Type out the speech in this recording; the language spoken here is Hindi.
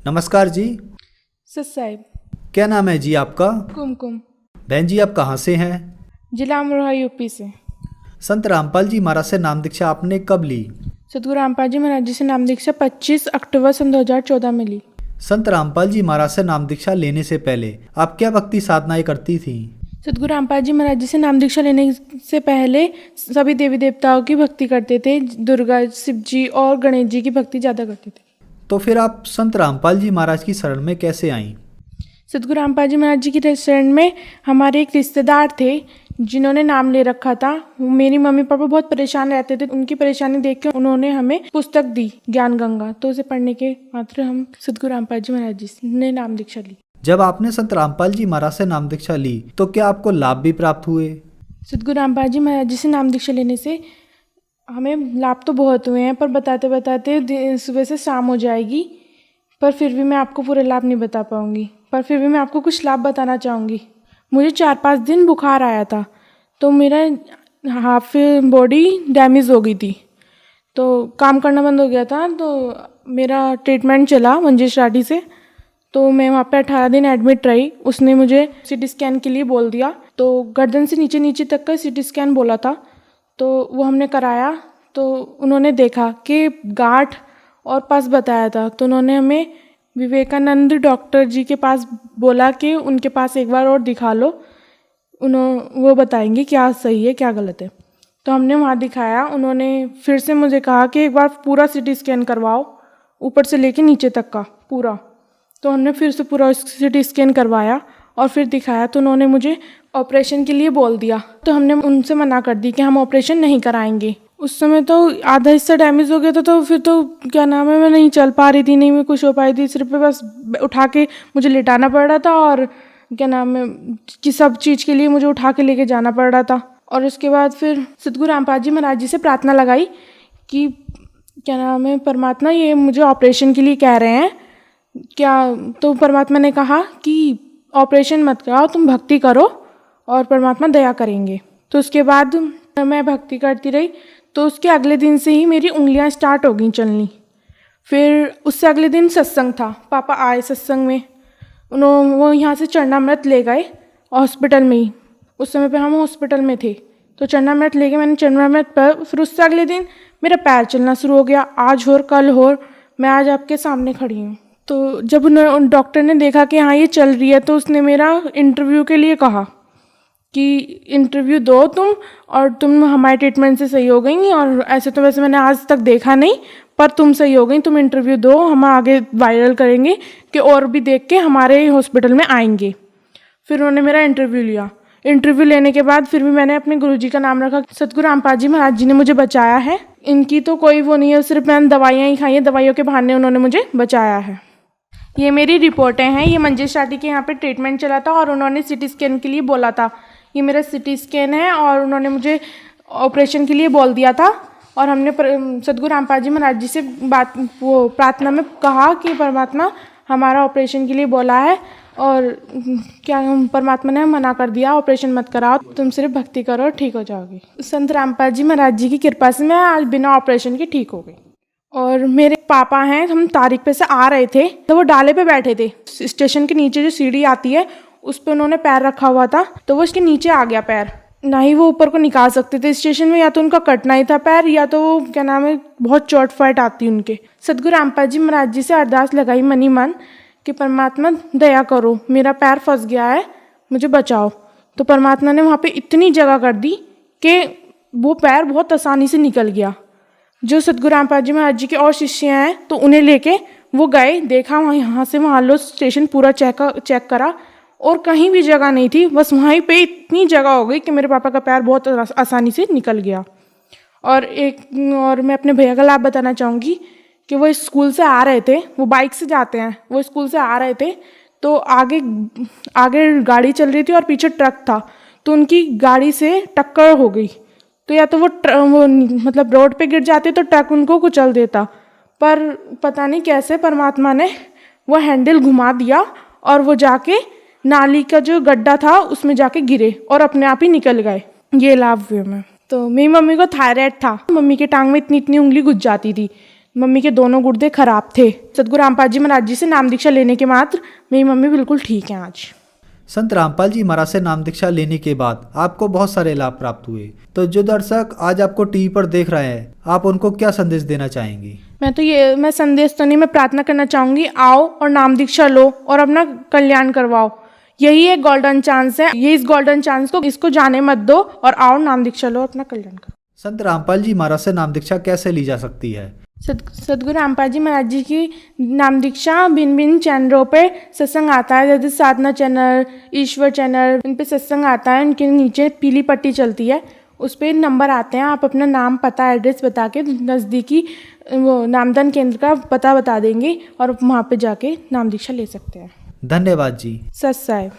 नमस्कार जी। सर साहिब। क्या नाम है जी आपका? कुमकुम। बहन जी आप कहाँ से हैं? जिला अमरोहा यूपी से। संत रामपाल जी महाराज से नाम दीक्षा आपने कब ली? सतगुरु रामपाल जी महाराज जी से नाम दीक्षा 25 अक्टूबर सन 2014 में ली। संत रामपाल जी महाराज से नाम दीक्षा लेने से पहले आप क्या भक्ति साधनाएं करती थी? सतगुरु रामपाल जी महाराज जी से नाम दीक्षा लेने से पहले सभी देवी देवताओं की भक्ति करते थे। दुर्गा, शिव जी और गणेश जी की भक्ति ज़्यादा करते थे। तो फिर आप संत रामपाल जी महाराज की शरण में कैसे आईं? सतगुरु रामपाल जी महाराज जी की शरण में हमारे एक रिश्तेदार थे जिन्होंने नाम ले रखा था। मेरी मम्मी पापा बहुत परेशान रहते थे, उनकी परेशानी देख के उन्होंने हमें पुस्तक दी ज्ञान गंगा, तो उसे पढ़ने के मात्र हम सतगुरु रामपाल जी महाराज जी ने नाम दीक्षा ली। जब आपने संत रामपाल जी महाराज से नाम दीक्षा ली तो क्या आपको लाभ भी प्राप्त हुए? सतगुरु रामपाल जी महाराज जी से नाम दीक्षा लेने से हमें लाभ तो बहुत हुए हैं, पर बताते बताते सुबह से शाम हो जाएगी, पर फिर भी मैं आपको पूरे लाभ नहीं बता पाऊँगी। पर फिर भी मैं आपको कुछ लाभ बताना चाहूँगी। मुझे 4-5 दिन बुखार आया था, तो मेरा हाफ बॉडी डैमेज हो गई थी, तो काम करना बंद हो गया था। तो मेरा ट्रीटमेंट चला मंजिश राठी से, तो मैं वहाँ पे 18 दिन एडमिट रही। उसने मुझे सीटी स्कैन के लिए बोल दिया, तो गर्दन से नीचे नीचे तक का सीटी स्कैन बोला था, तो वो हमने कराया। तो उन्होंने देखा कि गांठ और पस बताया था, तो उन्होंने हमें विवेकानंद डॉक्टर जी के पास बोला कि उनके पास एक बार और दिखा लो, वो बताएंगे क्या सही है क्या गलत है। तो हमने वहाँ दिखाया। उन्होंने फिर से मुझे कहा कि एक बार पूरा सीटी स्कैन करवाओ, ऊपर से लेके नीचे तक का पूरा। तो हमने फिर से पूरा सीटी स्कैन करवाया और फिर दिखाया, तो उन्होंने मुझे ऑपरेशन के लिए बोल दिया। तो हमने उनसे मना कर दी कि हम ऑपरेशन नहीं कराएंगे। उस समय तो आधा हिस्सा डैमेज हो गया था, तो फिर तो क्या नाम है, मैं नहीं चल पा रही थी, नहीं मैं कुछ हो पाई थी, सिर्फ बस उठा के मुझे लिटाना पड़ रहा था और क्या नाम है कि सब चीज़ के लिए मुझे उठा के लेके जाना पड़ रहा था। और उसके बाद फिर सतगुरु रामपाल जी महाराज जी से प्रार्थना लगाई कि क्या नाम है परमात्मा, ये मुझे ऑपरेशन के लिए कह रहे हैं क्या। तो परमात्मा ने कहा कि ऑपरेशन मत कराओ, तुम भक्ति करो और परमात्मा दया करेंगे। तो उसके बाद मैं भक्ति करती रही, तो उसके अगले दिन से ही मेरी उंगलियां स्टार्ट हो गई चलनी। फिर उससे अगले दिन सत्संग था, पापा आए सत्संग में, वो यहाँ से चरणामृत ले गए हॉस्पिटल में ही। उस समय पे हम हॉस्पिटल में थे, तो चरणामृत ले गए, मैंने चरणामृत पर फिर उससे अगले दिन मेरा पैर चलना शुरू हो गया। आज हो कल हो, मैं आज आपके सामने खड़ी हूँ। तो जब डॉक्टर ने देखा कि हाँ ये चल रही है, तो उसने मेरा इंटरव्यू के लिए कहा कि इंटरव्यू दो तुम, और तुम हमारे ट्रीटमेंट से सही हो गई, और ऐसे तो वैसे मैंने आज तक देखा नहीं, पर तुम सही हो गई, तुम इंटरव्यू दो, हम आगे वायरल करेंगे कि और भी देख के हमारे हॉस्पिटल में आएंगे। फिर उन्होंने मेरा इंटरव्यू लिया। इंटरव्यू लेने के बाद फिर भी मैंने अपने गुरुजी का नाम रखा। सतगुरु रामपाल जी महाराज जी ने मुझे बचाया है, इनकी तो कोई वो नहीं है, सिर्फ मैंने दवाइयाँ ही खाई हैं, दवाइयों के बहाने उन्होंने मुझे बचाया है। ये मेरी रिपोर्टें हैं। ये मंजिश राठी के यहाँ पे ट्रीटमेंट चला था और उन्होंने सिटी स्कैन के लिए बोला था। ये मेरा सिटी स्कैन है और उन्होंने मुझे ऑपरेशन के लिए बोल दिया था। और हमने सतगुरु रामपाल जी महाराज जी से प्रार्थना में कहा कि परमात्मा हमारा ऑपरेशन के लिए बोला है, और क्या परमात्मा ने मना कर दिया, ऑपरेशन मत कराओ, तुम सिर्फ भक्ति करो ठीक हो जाओगी। संत रामपाल जी महाराज जी की कृपा से मैं आज बिना ऑपरेशन के ठीक हो गई। और मेरे पापा हैं, हम तारीख पे से आ रहे थे, तो वो डाले पे बैठे थे। स्टेशन के नीचे जो सीढ़ी आती है उस पर उन्होंने पैर रखा हुआ था, तो वो उसके नीचे आ गया पैर, ना ही वो ऊपर को निकाल सकते थे स्टेशन में। या तो उनका कटना ही था पैर, या तो वो क्या नाम है बहुत चोट फाट आती उनके। सतगुरु रामपाल जी महाराज जी से अरदास लगाई मनी मन कि परमात्मा दया करो, मेरा पैर फंस गया है, मुझे बचाओ। तो परमात्मा ने वहाँ पे इतनी जगह कर दी कि वो पैर बहुत आसानी से निकल गया। जो सतगुरु रामपाल जी महाराज जी के और शिष्य हैं, तो उन्हें लेके वो गए, देखा वहाँ, यहाँ से वहाँ लो स्टेशन पूरा चेक करा, और कहीं भी जगह नहीं थी, बस वहीं पे इतनी जगह हो गई कि मेरे पापा का पैर बहुत आसानी से निकल गया। और मैं अपने भैया का लाभ बताना चाहूँगी कि वो स्कूल से आ रहे थे, वो बाइक से जाते हैं, वो स्कूल से आ रहे थे, तो आगे गाड़ी चल रही थी और पीछे ट्रक था, तो उनकी गाड़ी से टक्कर हो गई। तो या तो वो मतलब रोड पे गिर जाते तो ट्रक उनको कुचल देता, पर पता नहीं कैसे परमात्मा ने वो हैंडल घुमा दिया और वो जाके नाली का जो गड्ढा था उसमें जाके गिरे और अपने आप ही निकल गए। ये लाभ हुए मैं। तो मेरी मम्मी को थायराइड था, मम्मी के टांग में इतनी उंगली घुस जाती थी, मम्मी के दोनों गुर्दे खराब थे। सदगुरु रामपाल जी महाराज जी से नाम दीक्षा लेने के मात्र मेरी मम्मी बिल्कुल ठीक है आज। संत रामपाल जी महाराज से नाम दीक्षा लेने के बाद आपको बहुत सारे लाभ प्राप्त हुए। तो जो दर्शक आज आपको टीवी पर देख रहे हैं, आप उनको क्या संदेश देना चाहेंगी? मैं संदेश तो नहीं, मैं प्रार्थना करना चाहूँगी, आओ और नाम दीक्षा लो और अपना कल्याण करवाओ। यही एक गोल्डन चांस है, ये इस गोल्डन चांस को इसको जाने मत दो और आओ नाम दीक्षा लो, अपना कल्याण करो। संत रामपाल जी महाराज से नाम दीक्षा कैसे ली जा सकती है? सदगुरु रामपाल जी महाराज जी की नाम दीक्षा भिन्न भिन्न चैनलों पे सत्संग आता है, जैसे साधना चैनल, ईश्वर चैनल, इन पे सत्संग आता है। उनके नीचे पीली पट्टी चलती है, उस पर नंबर आते हैं। आप अपना नाम, पता, एड्रेस बता के नज़दीकी वो नामदान केंद्र का पता बता देंगे और वहाँ पे जाके नाम दीक्षा ले सकते हैं। धन्यवाद जी। सत साहिब।